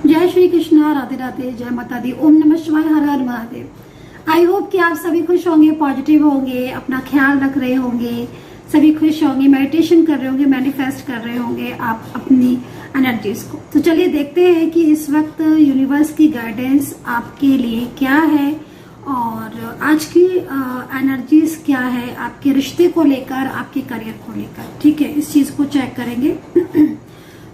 जय श्री कृष्णा, राधे राधे, जय माता दी, ओम नमः शिवाय, हर हर महादेव। आई होप कि आप सभी खुश होंगे, पॉजिटिव होंगे, अपना ख्याल रख रहे होंगे, सभी खुश होंगे, मेडिटेशन कर रहे होंगे, मैनिफेस्ट कर रहे होंगे आप अपनी एनर्जीज को। तो चलिए देखते हैं कि इस वक्त यूनिवर्स की गाइडेंस आपके लिए क्या है और आज की एनर्जीज क्या है आपके रिश्ते को लेकर, आपके करियर को लेकर। ठीक है, इस चीज को चेक करेंगे।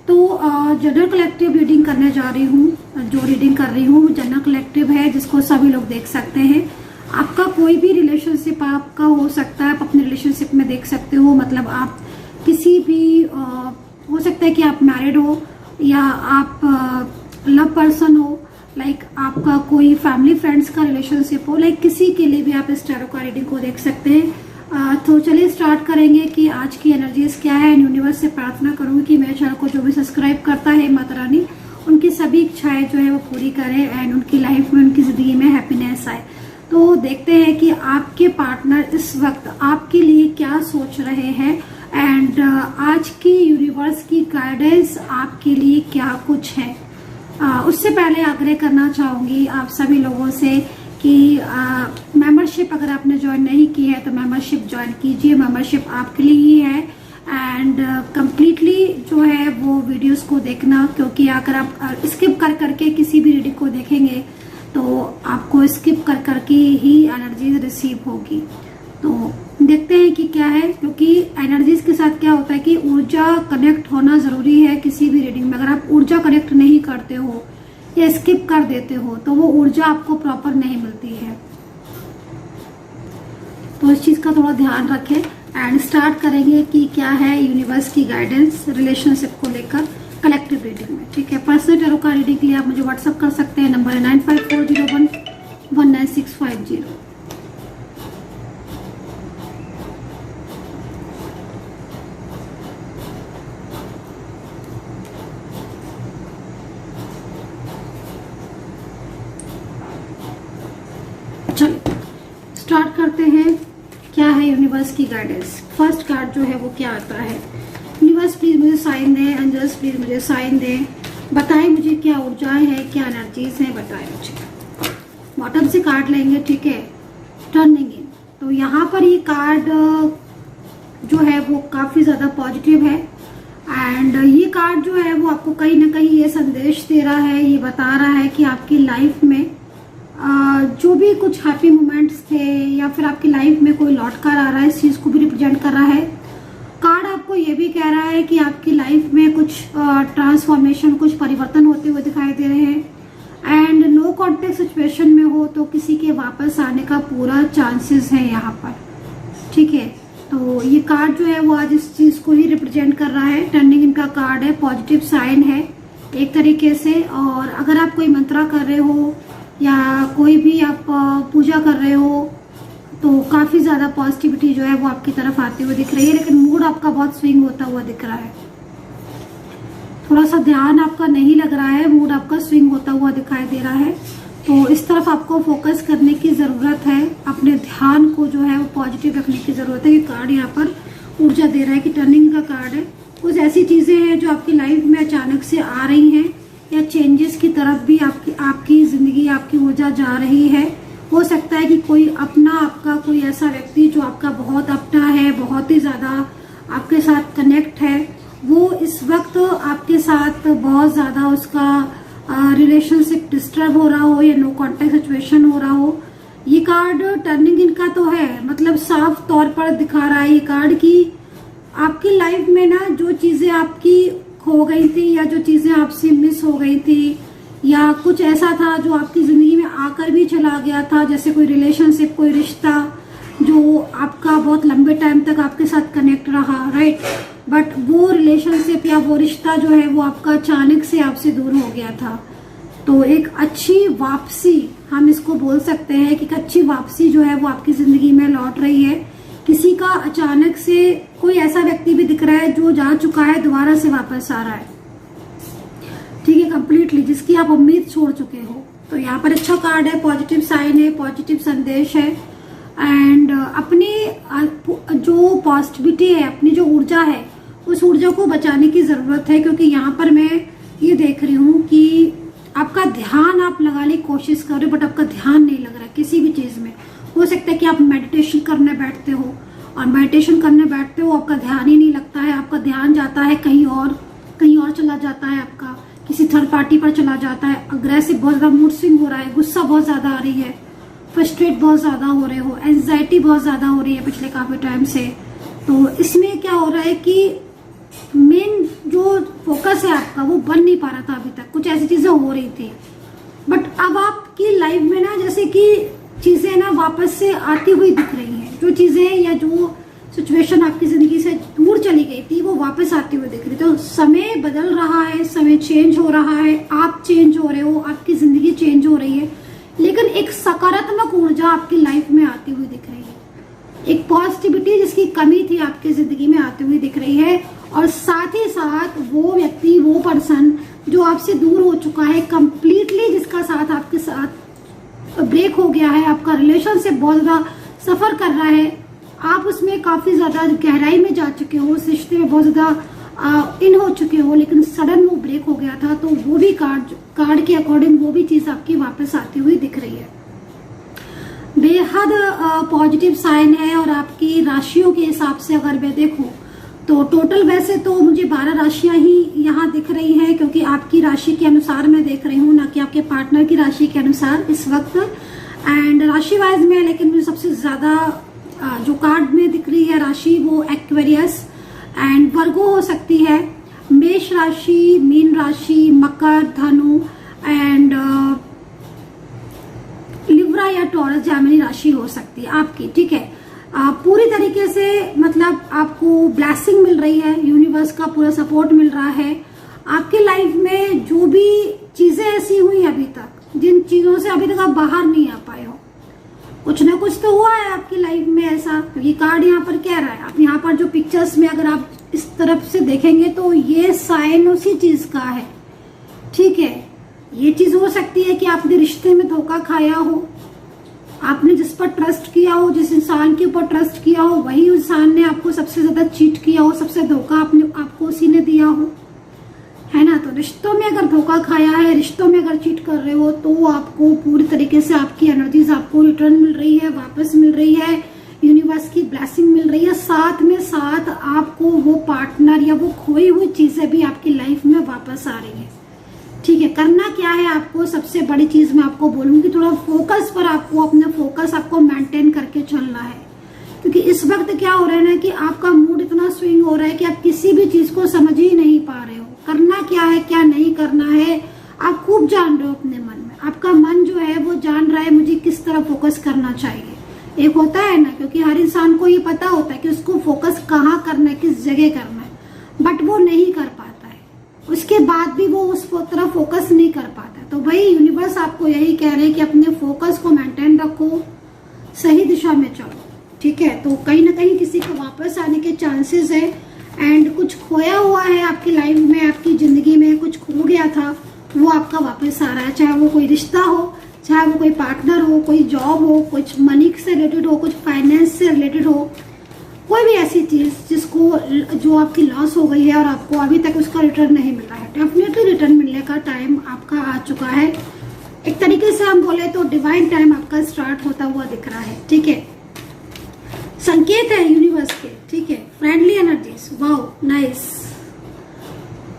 तो जनरल कलेक्टिव रीडिंग करने जा रही हूँ। जो रीडिंग कर रही हूँ जनरल कलेक्टिव है, जिसको सभी लोग देख सकते हैं। आपका कोई भी रिलेशनशिप आपका हो सकता है, आप अपने रिलेशनशिप में देख सकते हो। मतलब आप किसी भी हो सकता है कि आप मैरिड हो या आप लव पर्सन हो, लाइक आपका कोई फैमिली फ्रेंड्स का रिलेशनशिप हो, लाइक किसी के लिए भी आप इस टैरो का रीडिंग को देख सकते हैं। तो चलिए स्टार्ट करेंगे कि आज की एनर्जीज क्या है। यूनिवर्स से प्रार्थना करूंगी कि मेरे चैनल को जो भी सब्सक्राइब करता है, माता रानी उनकी सभी इच्छाएं जो है वो पूरी करे एंड उनकी लाइफ में, उनकी जिंदगी में हैप्पीनेस आए। तो देखते हैं कि आपके पार्टनर इस वक्त आपके लिए क्या सोच रहे हैं एंड आज की यूनिवर्स की गाइडेंस आपके लिए क्या कुछ है। उससे पहले आग्रह करना चाहूंगी आप सभी लोगों से कि मेंबरशिप अगर आपने ज्वाइन नहीं की है तो मेंबरशिप ज्वाइन कीजिए। मेंबरशिप आपके लिए ही है एंड कंप्लीटली जो है वो वीडियोस को देखना, क्योंकि अगर आप स्किप कर करके किसी भी रीडिंग को देखेंगे तो आपको स्किप कर करके ही एनर्जीज रिसीव होगी। तो देखते हैं कि क्या है, क्योंकि एनर्जीज के साथ क्या होता है कि ऊर्जा कनेक्ट होना जरूरी है किसी भी रीडिंग में। अगर आप ऊर्जा कनेक्ट नहीं करते हो या स्किप कर देते हो तो वो ऊर्जा आपको प्रॉपर नहीं मिलती है। तो इस चीज का थोड़ा ध्यान रखें एंड स्टार्ट करेंगे कि क्या है यूनिवर्स की गाइडेंस रिलेशनशिप को लेकर कलेक्टिव रीडिंग में। ठीक है, पर्सनल टैरो का रीडिंग के लिए आप मुझे व्हाट्सअप कर सकते हैं। नंबर है 9540119650। चलो स्टार्ट करते हैं। क्या है यूनिवर्स की गाइडेंस। फर्स्ट कार्ड जो है वो क्या आता है। यूनिवर्स प्लीज मुझे साइन दे, एंजल्स प्लीज मुझे साइन दे, बताएं मुझे क्या ऊर्जाएं हैं, क्या एनर्जीज हैं, बताएं मुझे। बॉटम से कार्ड लेंगे, ठीक है, टर्निंग इन। तो यहाँ पर ये कार्ड जो है वो काफी ज्यादा पॉजिटिव है एंड ये कार्ड जो है वो आपको कहीं ना कहीं ये संदेश दे रहा है, ये बता रहा है कि आपकी लाइफ में जो भी कुछ हैप्पी मोमेंट्स थे या फिर आपकी लाइफ में कोई लौट कर आ रहा है, इस चीज को भी रिप्रेजेंट कर रहा है। कार्ड आपको ये भी कह रहा है कि आपकी लाइफ में कुछ ट्रांसफॉर्मेशन, कुछ परिवर्तन होते हुए दिखाई दे रहे हैं एंड नो कॉन्टेक्ट सिचुएशन में हो तो किसी के वापस आने का पूरा चांसेस है यहाँ पर। ठीक है, तो ये कार्ड जो है वो आज इस चीज को ही रिप्रेजेंट कर रहा है। टर्निंग इनका कार्ड है, पॉजिटिव साइन है एक तरीके से। और अगर आप कोई मंत्रा कर रहे हो या कोई भी आप पूजा कर रहे हो तो काफी ज्यादा पॉजिटिविटी जो है वो आपकी तरफ आती हुई दिख रही है, लेकिन मूड आपका बहुत स्विंग होता हुआ दिख रहा है। थोड़ा सा ध्यान आपका नहीं लग रहा है, मूड आपका स्विंग होता हुआ दिखाई दे रहा है। तो इस तरफ आपको फोकस करने की जरूरत है, अपने ध्यान को जो है वो पॉजिटिव रखने की जरूरत है। ये कार्ड यहाँ पर ऊर्जा दे रहा है कि टर्निंग का कार्ड है। कुछ ऐसी चीजें हैं जो आपकी लाइफ में अचानक से आ रही हैं या चेंजेस की तरफ भी आपकी जिंदगी, आपकी ऊर्जा जा रही है। हो सकता है कि कोई अपना आपका कोई ऐसा व्यक्ति जो आपका बहुत अपना है, बहुत ही ज्यादा आपके साथ कनेक्ट है, वो इस वक्त आपके साथ बहुत ज्यादा उसका रिलेशनशिप डिस्टर्ब हो रहा हो या नो कॉन्टेक्ट सिचुएशन हो रहा हो। ये कार्ड टर्निंग इनका तो है, मतलब साफ तौर पर दिखा रहा है ये कार्ड कि आपकी लाइफ में ना जो चीजें आपकी खो गई थी या जो चीजें आपसे मिस हो गई थी या कुछ ऐसा था जो आपकी जिंदगी में आकर भी चला गया था, जैसे कोई रिलेशनशिप, कोई रिश्ता जो आपका बहुत लंबे टाइम तक आपके साथ कनेक्ट रहा, राइट, बट वो रिलेशनशिप या वो रिश्ता जो है वो आपका अचानक से आपसे दूर हो गया था। तो एक अच्छी वापसी, हम इसको बोल सकते हैं कि एक अच्छी वापसी जो है वो आपकी जिंदगी में लौट रही है। किसी का अचानक से कोई ऐसा व्यक्ति भी दिख रहा है जो जा चुका है, दोबारा से वापस आ रहा है। ठीक है, कंप्लीटली, जिसकी आप उम्मीद छोड़ चुके हो। तो यहाँ पर अच्छा कार्ड है, पॉजिटिव साइन है, पॉजिटिव संदेश है एंड अपनी जो पॉजिटिविटी है, अपनी जो ऊर्जा है, उस ऊर्जा को बचाने की जरूरत है। क्योंकि यहाँ पर मैं ये देख रही हूँ कि आपका ध्यान आप लगाने की कोशिश कर रहे हो, बट आपका ध्यान नहीं लग रहा है किसी भी चीज में। हो सकता है कि आप मेडिटेशन करने बैठते हो और मेडिटेशन करने बैठते हो, आपका ध्यान ही नहीं लगता है, आपका ध्यान जाता है कहीं और चला जाता है, आपका किसी थर्ड पार्टी पर चला जाता है। अग्रेसिव बहुत ज्यादा मूड स्विंग हो रहा है, गुस्सा बहुत ज्यादा आ रही है, फ्रस्ट्रेट बहुत ज्यादा हो रहे हो, एंजाइटी बहुत ज्यादा हो रही है पिछले काफी टाइम से। तो इसमें क्या हो रहा है कि मेन जो फोकस है आपका वो बन नहीं पा रहा था अभी तक, कुछ ऐसी चीजें हो रही थी, बट अब आपकी लाइफ में ना जैसे कि चीजें ना वापस से आती हुई दिख रही हैं। जो चीजें या जो सिचुएशन आपकी जिंदगी से दूर चली गई थी वो वापस आती हुई दिख रही। तो समय बदल रहा है, समय चेंज हो रहा है, आप चेंज हो रहे हो, आपकी जिंदगी चेंज हो रही है, लेकिन एक सकारात्मक ऊर्जा आपकी लाइफ में आती हुई दिख रही है। एक पॉजिटिविटी जिसकी कमी थी आपकी जिंदगी में आती हुई दिख रही है। और साथ ही साथ वो व्यक्ति, वो पर्सन जो आपसे दूर हो चुका है कंप्लीटली, जिसका साथ आपके साथ ब्रेक हो गया है, आपका रिलेशनशिप बहुत ज्यादा सफर कर रहा है, आप उसमें काफी ज्यादा गहराई में जा चुके हो, उस रिश्ते में बहुत ज्यादा इन हो चुके हो, लेकिन सडन वो ब्रेक हो गया था। तो वो भी कार्ड के अकॉर्डिंग वो भी चीज आपकी वापस आती हुई दिख रही है। बेहद पॉजिटिव साइन है। और आपकी राशियों के हिसाब से अगर मैं देखूं तो टोटल वैसे तो मुझे 12 राशियां ही यहाँ दिख रही हैं, क्योंकि आपकी राशि के अनुसार मैं देख रही हूँ, ना कि आपके पार्टनर की राशि के अनुसार इस वक्त। एंड राशि वाइज में लेकिन मुझे सबसे ज्यादा जो कार्ड में दिख रही है राशि वो एक्वेरियस एंड वर्गो हो सकती है, मेष राशि, मीन राशि, मकर, धनु एंड लिब्रा या टॉरस जेमिनी राशि हो सकती है आपकी। ठीक है, पूरी तरीके से मतलब आपको ब्लेसिंग मिल रही है, यूनिवर्स का पूरा सपोर्ट मिल रहा है। आपकी लाइफ में जो भी चीजें ऐसी हुई अभी तक, जिन चीजों से अभी तक आप बाहर नहीं आ पाए हो, कुछ ना कुछ तो हुआ है आपकी लाइफ में ऐसा, क्योंकि कार्ड यहाँ पर कह रहा है। आप यहाँ पर जो पिक्चर्स में अगर आप इस तरफ से देखेंगे तो ये साइन उसी चीज का है। ठीक है, ये चीज हो सकती है कि आपने रिश्ते में धोखा खाया हो, आपने जिस पर ट्रस्ट किया हो, जिस इंसान के ऊपर ट्रस्ट किया हो, वही इंसान ने आपको सबसे ज्यादा चीट किया हो, सबसे धोखा आपको उसी ने दिया हो, है ना। तो रिश्तों में अगर धोखा खाया है, रिश्तों में अगर चीट कर रहे हो, तो आपको पूरी तरीके से आपकी एनर्जीज आपको रिटर्न मिल रही है, वापस मिल रही है, यूनिवर्स की ब्लेसिंग मिल रही है। साथ में साथ आपको वो पार्टनर या वो खोई हुई चीजें भी आपकी लाइफ में वापस आ रही है। ठीक है, करना क्या है आपको, सबसे बड़ी चीज मैं आपको बोलूंगी, थोड़ा फोकस पर आपको, अपना फोकस आपको मेंटेन करके चलना है। क्योंकि इस वक्त क्या हो रहा है ना कि आपका मूड इतना स्विंग हो रहा है कि आप किसी भी चीज को समझ ही नहीं पा रहे हो, करना क्या है क्या नहीं करना है। आप खूब जान रहे हो अपने मन में, आपका मन जो है वो जान रहा है मुझे किस तरह फोकस करना चाहिए। एक होता है ना, क्योंकि हर इंसान को ये पता होता है कि उसको फोकस कहाँ करना है, किस जगह करना है, बट वो नहीं कर पाता है, उसके बाद भी वो उस तरफ फोकस नहीं कर पाता है। तो भाई यूनिवर्स आपको यही कह रहे हैं कि अपने फोकस को मेंटेन रखो, सही दिशा में चलो। ठीक है, तो कहीं ना कहीं किसी को वापस आने के चांसेस है। एंड कुछ खोया हुआ है आपकी लाइफ में, आपकी जिंदगी में कुछ खो गया था, वो आपका वापस आ रहा है। चाहे वो कोई रिश्ता हो, चाहे वो कोई पार्टनर हो, कोई जॉब हो, कुछ मनी से रिलेटेड हो, कुछ फाइनेंस से रिलेटेड हो, कोई भी ऐसी चीज जो आपकी लॉस हो गई है और आपको अभी तक उसका रिटर्न नहीं मिला है, डेफिनेटली रिटर्न मिलने का टाइम आपका आ चुका है। एक तरीके से हम बोले तो डिवाइन टाइम आपका स्टार्ट होता हुआ दिख रहा है। ठीक है, संकेत है यूनिवर्स के। ठीक है, friendly energies, wow nice,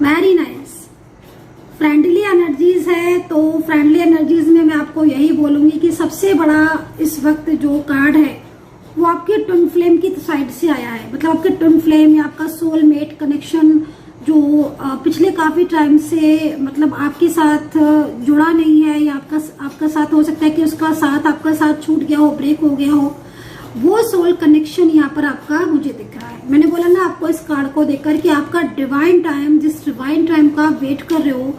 very nice, friendly energies है। तो फ्रेंडली एनर्जीज में मैं आपको यही बोलूंगी कि सबसे बड़ा इस वक्त जो कार्ड है वो आपके ट्विन फ्लेम की साइड से आया है। मतलब आपके ट्विन फ्लेम या आपका सोलमेट कनेक्शन जो पिछले काफी टाइम से मतलब आपके साथ जुड़ा नहीं है, या आपका साथ हो सकता है कि उसका साथ आपका साथ छूट गया हो, ब्रेक हो गया हो, वो सोल कनेक्शन यहाँ पर आपका मुझे दिख रहा है। मैंने बोला ना आपको इस कार्ड को देखकर कि आपका डिवाइन टाइम, जिस डिवाइन टाइम का आप वेट कर रहे हो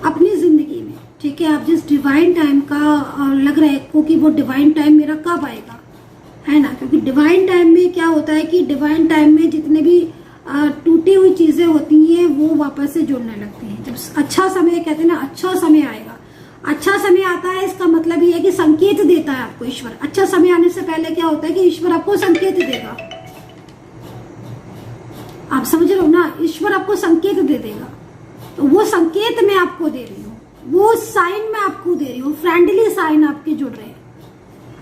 अपनी जिंदगी में, ठीक है, आप जिस डिवाइन टाइम का लग रहा है आपको कि वो डिवाइन टाइम मेरा कब आएगा, है ना। क्योंकि डिवाइन टाइम में क्या होता है कि डिवाइन टाइम में जितने भी टूटी हुई चीजें होती हैं वो वापस से जुड़ने लगती हैं। जब अच्छा समय, कहते हैं ना अच्छा समय आएगा, अच्छा समय आता है, इसका मतलब ये है कि संकेत देता है आपको ईश्वर। अच्छा समय आने से पहले क्या होता है कि ईश्वर आपको संकेत देगा। आप समझ रहे हो ना, ईश्वर आपको संकेत दे देगा। तो वो संकेत मैं आपको दे रही हूँ, वो वो साइन मैं आपको दे रही हूँ, फ्रेंडली साइन आपके जुड़ रहे हैं।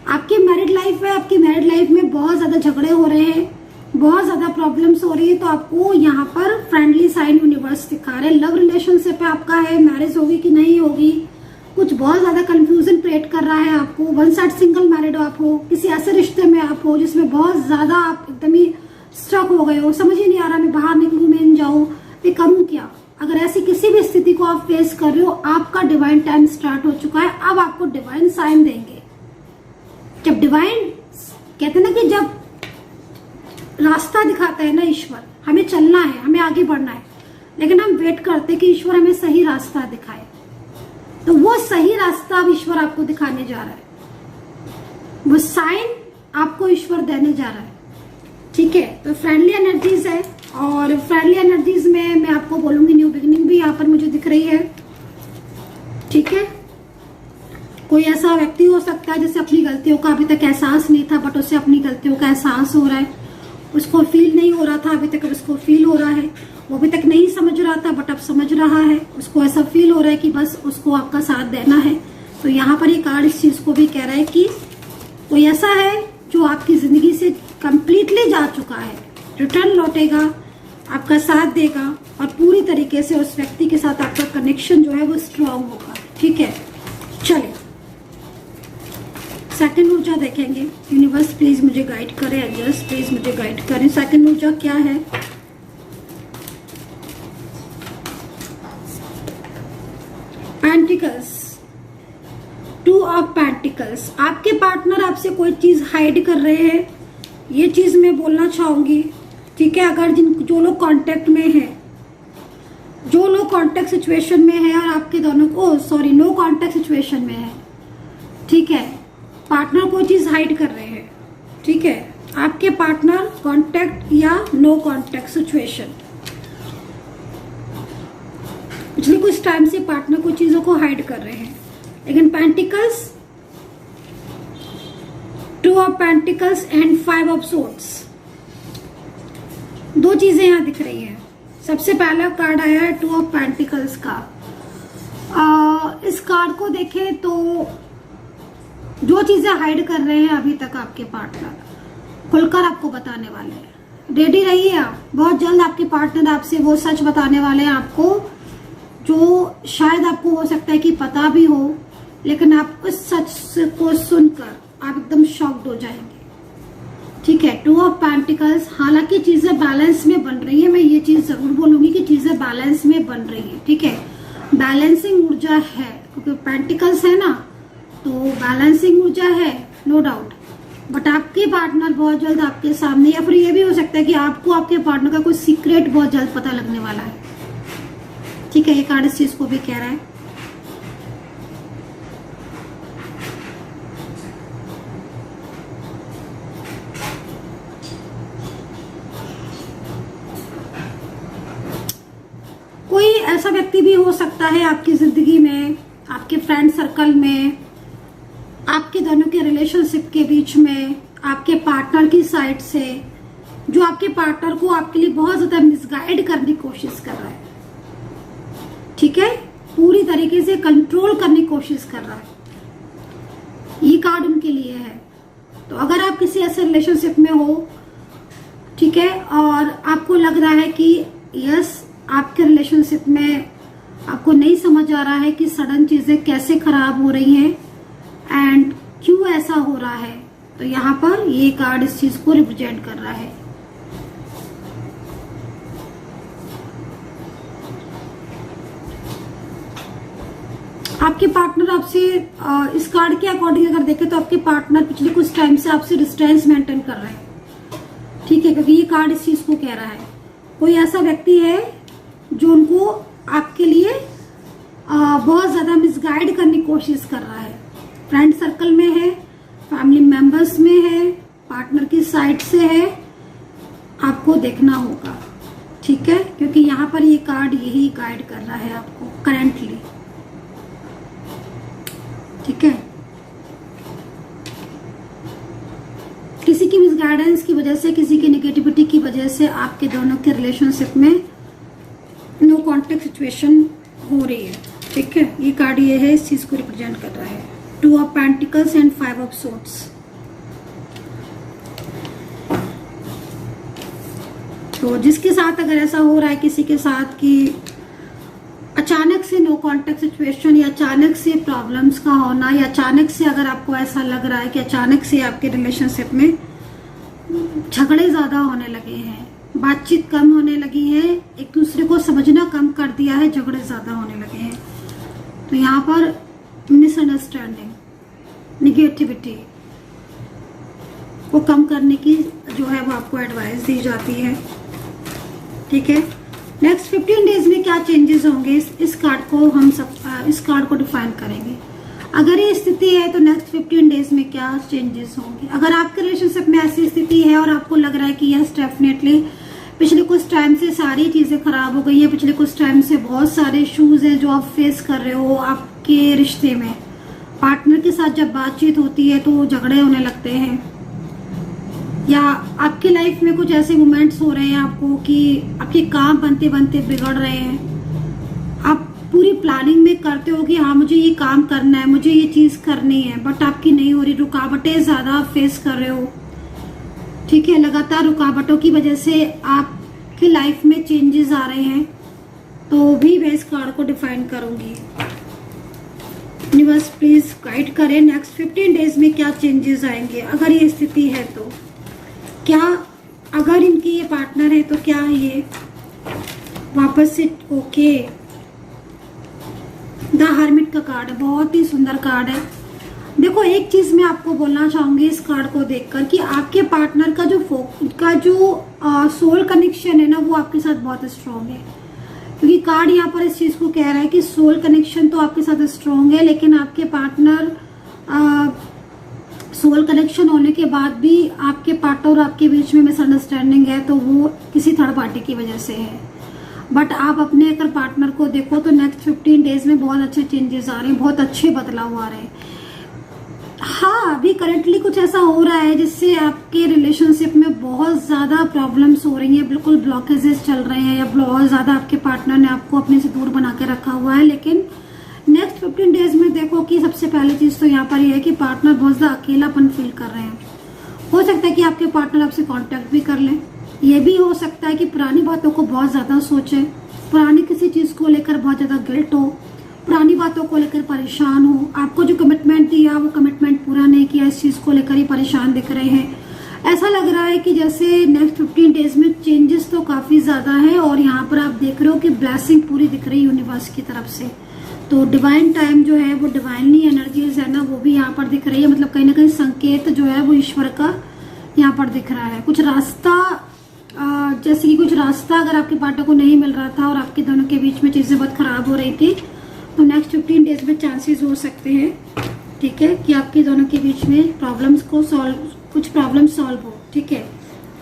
आपकी मैरिड लाइफ है, आपकी मैरिड लाइफ में बहुत ज्यादा झगड़े हो रहे हैं, बहुत ज्यादा प्रॉब्लम्स हो रही है, तो आपको यहाँ पर फ्रेंडली साइन यूनिवर्स दिखा रहे हैं। लव रिलेशनशिप आपका है, मैरिज होगी कि नहीं होगी, कुछ बहुत ज्यादा कंफ्यूजन क्रिएट कर रहा है आपको। वन साइड सिंगल मैरिड आप हो, किसी ऐसे रिश्ते में आप हो जिसमें बहुत ज्यादा आप एकदम ही स्ट्रक हो गए हो, समझ ही नहीं आ रहा मैं बाहर निकलूं, मैं इन जाऊं, मैं करूं क्या। अगर ऐसी किसी भी स्थिति को आप फेस कर रहे हो, आपका डिवाइन टाइम स्टार्ट हो चुका है। अब आपको डिवाइन साइन देंगे। जब डिवाइन कहते हैं ना कि जब रास्ता दिखाता है ना ईश्वर, हमें चलना है, हमें आगे बढ़ना है, लेकिन हम वेट करते कि ईश्वर हमें सही रास्ता दिखाए, तो वो सही रास्ता अब ईश्वर आपको दिखाने जा रहा है, वो साइन आपको ईश्वर देने जा रहा है। ठीक है, तो फ्रेंडली एनर्जीज है, और फ्रेंडली एनर्जीज में मैं आपको बोलूंगी न्यू बिगिनिंग भी यहाँ पर मुझे दिख रही है। ठीक है, कोई ऐसा व्यक्ति हो सकता है जिसे अपनी गलतियों का अभी तक एहसास नहीं था, बट उसे अपनी गलतियों का एहसास हो रहा है। उसको फील नहीं हो रहा था अभी तक, उसको फील हो रहा है। वो अभी तक नहीं समझ रहा था, बट अब समझ रहा है। उसको ऐसा फील हो रहा है कि बस उसको आपका साथ देना है। तो यहाँ पर ये कार्ड इस चीज को भी कह रहा है कि कोई ऐसा है जो आपकी जिंदगी से कंप्लीटली जा चुका है, रिटर्न लौटेगा, आपका साथ देगा, और पूरी तरीके से उस व्यक्ति के साथ आपका कनेक्शन जो है वो स्ट्रांग होगा। ठीक है, चलिए सेकंड ऊर्जा देखेंगे। यूनिवर्स प्लीज मुझे गाइड करें, एंजल्स प्लीज मुझे गाइड करें। सेकंड ऊर्जा क्या है? Pentacles, two of pentacles. आपके पार्टनर आपसे कोई चीज हाइड कर रहे हैं, ये चीज मैं बोलना चाहूंगी। ठीक है, अगर जो लोग कांटेक्ट में है, जो लोग कांटेक्ट सिचुएशन में है और आपके दोनों को नो कांटेक्ट सिचुएशन में है, ठीक है, पार्टनर कोई चीज हाइड कर रहे हैं। ठीक है, आपके पार्टनर कांटेक्ट या नो कांटेक्ट सिचुएशन, पिछले कुछ टाइम से पार्टनर कुछ चीजों को हाइड कर रहे हैं। लेकिन pentacles, two of pentacles and five of swords, दो चीजें यहां दिख रही हैं। सबसे पहला कार्ड आया है टू ऑफ पेंटिकल्स का। इस कार्ड को देखें तो जो चीजें हाइड कर रहे हैं अभी तक आपके पार्टनर, खुलकर आपको बताने वाले हैं। रेडी रहिए आप, बहुत जल्द आपके पार्टनर आपसे वो सच बताने वाले हैं आपको, जो शायद आपको हो सकता है कि पता भी हो, लेकिन आप उस सच को सुनकर आप एकदम शॉक्ड हो जाएंगे। ठीक है, टू ऑफ पेंटिकल्स, हालांकि चीजें बैलेंस में बन रही है, मैं ये चीज जरूर बोलूंगी कि चीजें बैलेंस में बन रही है। ठीक है, बैलेंसिंग ऊर्जा है, क्योंकि पेंटिकल्स है ना, तो बैलेंसिंग ऊर्जा है, नो डाउट। बट आपके पार्टनर बहुत जल्द आपके सामने, या फिर ये भी हो सकता है कि आपको आपके पार्टनर का कोई सीक्रेट बहुत जल्द पता लगने वाला है। ठीक है, ये कार्ड इस चीज को भी कह रहा है। कोई ऐसा व्यक्ति भी हो सकता है आपकी जिंदगी में, आपके फ्रेंड सर्कल में, आपके दोनों के रिलेशनशिप के बीच में, आपके पार्टनर की साइड से, जो आपके पार्टनर को आपके लिए बहुत ज्यादा मिसगाइड करने की कोशिश कर रहा है। ठीक है, पूरी तरीके से कंट्रोल करने की कोशिश कर रहा है। ये कार्ड उनके लिए है। तो अगर आप किसी ऐसे रिलेशनशिप में हो, ठीक है, और आपको लग रहा है कि यस, आपके रिलेशनशिप में आपको नहीं समझ आ रहा है कि सडन चीजें कैसे खराब हो रही हैं एंड क्यों ऐसा हो रहा है, तो यहाँ पर ये कार्ड इस चीज को रिप्रेजेंट कर रहा है। आपके पार्टनर आपसे, इस कार्ड के अकॉर्डिंग अगर देखें तो आपके पार्टनर पिछले कुछ टाइम से आपसे डिस्टेंस मेंटेन कर रहे हैं। ठीक है, क्योंकि ये कार्ड इस चीज को कह रहा है। कोई ऐसा व्यक्ति है जो उनको आपके लिए बहुत ज्यादा मिसगाइड करने की कोशिश कर रहा है। फ्रेंड सर्कल में है, फैमिली मेंबर्स में है, पार्टनर की साइड से है, आपको देखना होगा। ठीक है, क्योंकि यहाँ पर ये कार्ड यही गाइड कर रहा है आपको करेंटली। ठीक है, किसी की मिसगाइडेंस की वजह से, किसी की नेगेटिविटी की वजह से आपके दोनों के रिलेशनशिप में नो कॉन्टेक्ट सिचुएशन हो रही है। ठीक है, ये कार्ड ये है, इस चीज को रिप्रेजेंट कर रहा है। 2 of pentacles and 5 of swords. तो जिसके साथ अगर ऐसा हो रहा है किसी के साथ कि अचानक से नो कांटेक्ट सिचुएशन या अचानक से प्रॉब्लम्स का होना, या अचानक से अगर आपको ऐसा लग रहा है कि अचानक से आपके रिलेशनशिप में झगड़े ज्यादा होने लगे हैं, बातचीत कम होने लगी है, एक दूसरे को समझना कम कर दिया है, झगड़े ज्यादा होने लगे हैं, तो यहाँ पर मिसअंडरस्टैंडिंग, निगेटिविटी को कम करने की जो है वो आपको एडवाइस दी जाती है। ठीक है, नेक्स्ट 15 डेज में क्या चेंजेस होंगे, इस कार्ड को हम सब इस कार्ड को डिफाइन करेंगे। अगर ये स्थिति है तो नेक्स्ट 15 डेज में क्या चेंजेस होंगे। अगर आपके रिलेशनशिप में ऐसी स्थिति है और आपको लग रहा है कि यस डेफिनेटली पिछले कुछ टाइम से सारी चीजें खराब हो गई है, पिछले कुछ टाइम से बहुत सारे इश्यूज हैं जो आप फेस कर रहे हो आपके रिश्ते में, पार्टनर के साथ जब बातचीत होती है तो झगड़े होने लगते हैं, या आपकी लाइफ में कुछ ऐसे मोमेंट्स हो रहे हैं आपको कि आपके काम बनते बनते बिगड़ रहे हैं। आप पूरी प्लानिंग में करते हो कि हाँ मुझे ये काम करना है, मुझे ये चीज करनी है, बट आपकी नहीं हो रही, रुकावटें ज्यादा फेस कर रहे हो। ठीक है, लगातार रुकावटों की वजह से आपकी लाइफ में चेंजेस आ रहे हैं, तो भी मैं इस कार्ड को डिफाइन करूंगी। यूनिवर्स प्लीज गाइड करें नेक्स्ट 15 डेज में क्या चेंजेस आएंगे अगर ये स्थिति है तो। क्या अगर इनकी ये पार्टनर है तो क्या ये वापस से ओके। द हर्मिट का कार्ड है, बहुत ही सुंदर कार्ड है। देखो एक चीज मैं आपको बोलना चाहूंगी इस कार्ड को देखकर कि आपके पार्टनर का जो सोल कनेक्शन है ना वो आपके साथ बहुत स्ट्रांग है, क्योंकि कार्ड यहाँ पर इस चीज को कह रहा है कि सोल कनेक्शन तो आपके साथ स्ट्रांग है, लेकिन आपके पार्टनर सोल कनेक्शन होने के बाद भी आपके पार्टनर और आपके बीच में मिसअंडरस्टैंडिंग है, तो वो किसी थर्ड पार्टी की वजह से है। बट आप अपने अगर पार्टनर को देखो तो नेक्स्ट 15 डेज में बहुत अच्छे चेंजेस आ रहे हैं, बहुत अच्छे बदलाव आ रहे हैं। हाँ, अभी करंटली कुछ ऐसा हो रहा है जिससे आपके रिलेशनशिप में बहुत ज्यादा प्रॉब्लम्स हो रही हैं, बिल्कुल ब्लॉकेजेस चल रहे हैं, या बहुत ज्यादा आपके पार्टनर ने आपको अपने से दूर बना के रखा हुआ है। लेकिन नेक्स्ट 15 डेज में देखो कि सबसे पहली चीज तो यहाँ पर यह है कि पार्टनर बहुत ज्यादा अकेलापन फील कर रहे हैं। हो सकता है कि आपके पार्टनर आपसे कांटेक्ट भी कर लें, ये भी हो सकता है कि पुरानी बातों को बहुत ज्यादा सोचें, पुरानी किसी चीज को लेकर बहुत ज्यादा गिल्ट हो, पुरानी बातों को लेकर परेशान हो, आपको जो कमिटमेंट दिया वो कमिटमेंट पूरा नहीं किया, इस चीज को लेकर ही परेशान दिख रहे हैं। ऐसा लग रहा है कि जैसे नेक्स्ट 15 डेज में चेंजेस तो काफी ज्यादा है, और यहाँ पर आप देख रहे हो कि ब्लेसिंग पूरी दिख रही है यूनिवर्स की तरफ से। तो डिवाइन टाइम जो है वो डिवाइनली एनर्जीज है ना वो भी यहाँ पर दिख रही है, मतलब कहीं ना कहीं संकेत जो है वो ईश्वर का यहाँ पर दिख रहा है। कुछ रास्ता जैसे कि कुछ रास्ता अगर आपके पार्टनर को नहीं मिल रहा था और आपके दोनों के बीच में चीजें बहुत खराब हो रही थी, तो नेक्स्ट 15 डेज में चांसेस हो सकते हैं, ठीक है, कि आपके दोनों के बीच में प्रॉब्लम्स को कुछ प्रॉब्लम सॉल्व हो। ठीक है,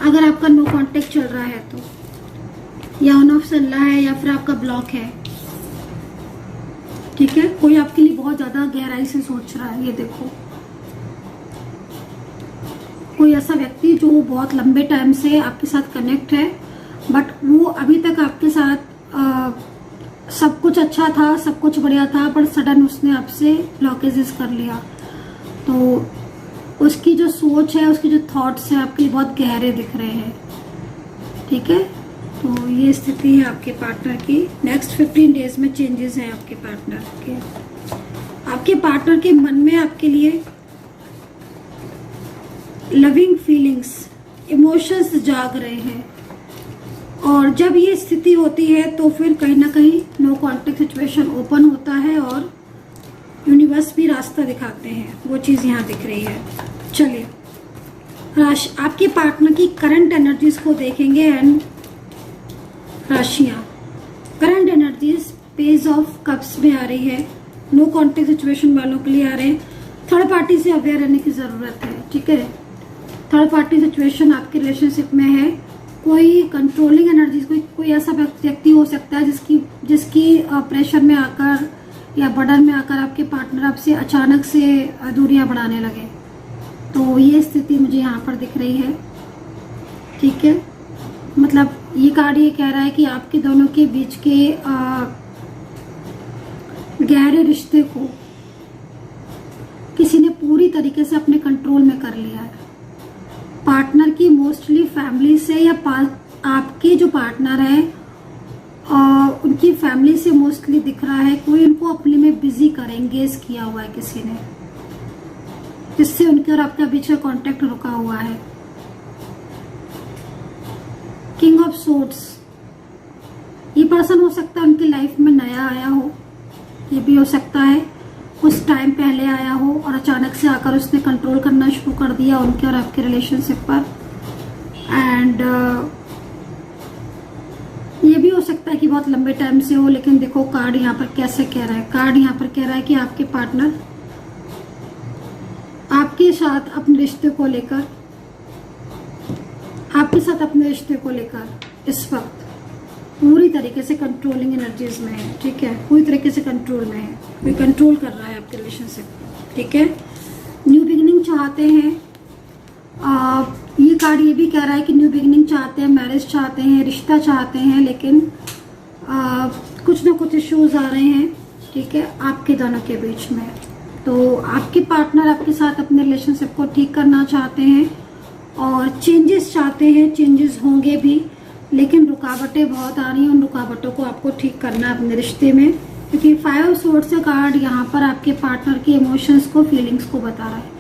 अगर आपका नो कांटेक्ट चल रहा है तो, या ऑन ऑफ चल रहा है, या फिर आपका ब्लॉक है। ठीक है, कोई आपके लिए बहुत ज्यादा गहराई से सोच रहा है, ये देखो कोई ऐसा व्यक्ति जो बहुत लंबे टाइम से आपके साथ कनेक्ट है, बट वो अभी तक आपके साथ सब कुछ अच्छा था, सब कुछ बढ़िया था, पर सडन उसने आपसे ब्लॉकेजेस कर लिया। तो उसकी जो सोच है, उसकी जो थॉट्स है आपके लिए बहुत गहरे दिख रहे हैं। ठीक है, तो ये स्थिति है आपके पार्टनर की। नेक्स्ट 15 डेज में चेंजेस हैं आपके पार्टनर के। आपके पार्टनर के मन में आपके लिए लविंग फीलिंग्स, इमोशंस जाग रहे हैं, और जब ये स्थिति होती है तो फिर कहीं ना कहीं नो कांटेक्ट सिचुएशन ओपन होता है और यूनिवर्स भी रास्ता दिखाते हैं, वो चीज यहाँ दिख रही है। चलिए आपके पार्टनर की करंट एनर्जीज को देखेंगे एंड राशियां। Current energies page of cups में आ रही है, नो कांटेक्ट सिचुएशन वालों के लिए आ रहे हैं। थर्ड पार्टी से अवेयर रहने की जरूरत है। ठीक है, थर्ड पार्टी सिचुएशन आपके रिलेशनशिप में है, कोई कंट्रोलिंग एनर्जी, कोई ऐसा व्यक्ति हो सकता है जिसकी प्रेशर में आकर या बर्डन में आकर आपके पार्टनर आपसे अचानक से दूरियां बढ़ाने लगे। तो ये स्थिति मुझे यहाँ पर दिख रही है। ठीक है, मतलब ये कार्ड ये कह रहा है कि आपके दोनों के बीच के गहरे रिश्ते को किसी ने पूरी तरीके से अपने कंट्रोल में कर लिया है। पार्टनर की मोस्टली फैमिली से या आपके जो पार्टनर है उनकी फैमिली से मोस्टली दिख रहा है कोई उनको अपने में बिजी कर एंगेज किया हुआ है किसी ने, जिससे उनके और आपका बीच का कांटेक्ट रुका हुआ है। किंग ऑफ सोर्ड्स, ये पर्सन हो सकता है उनकी लाइफ में नया आया हो, ये भी हो सकता है कुछ टाइम पहले आया हो और अचानक से आकर उसने कंट्रोल करना शुरू कर दिया उनके और आपके रिलेशनशिप पर। एंड ये भी हो सकता है कि बहुत लंबे टाइम से हो, लेकिन देखो कार्ड यहाँ पर कैसे कह रहा है। कार्ड यहाँ पर कह रहा है कि आपके पार्टनर आपके साथ अपने रिश्ते को लेकर इस वक्त पूरी तरीके से कंट्रोलिंग एनर्जीज में है। ठीक है, पूरी तरीके से कंट्रोल में है, कोई कंट्रोल कर रहा है आपके रिलेशनशिप को। ठीक है, न्यू बिगिनिंग चाहते हैं। ये कार्ड ये भी कह रहा है कि न्यू बिगिनिंग चाहते हैं, मैरिज चाहते हैं, रिश्ता चाहते हैं, लेकिन कुछ ना कुछ इश्यूज आ रहे हैं। ठीक है, आपके दोनों के बीच में। तो आपके पार्टनर आपके साथ अपने रिलेशनशिप को ठीक करना चाहते हैं और चेंजेस चाहते हैं। चेंजेस होंगे भी, लेकिन रुकावटें बहुत आ रही हैं, उन रुकावटों को आपको ठीक करना है अपने रिश्ते में, क्योंकि 5 ऑफ सोर्ड्स का कार्ड यहाँ पर आपके पार्टनर के इमोशंस को, फीलिंग्स को बता रहा है।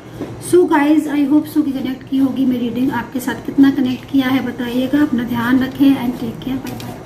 So guys, I hope so कि कनेक्ट की होगी मेरी रीडिंग। आपके साथ कितना कनेक्ट किया है बताइएगा। अपना ध्यान रखें and take care. Bye bye.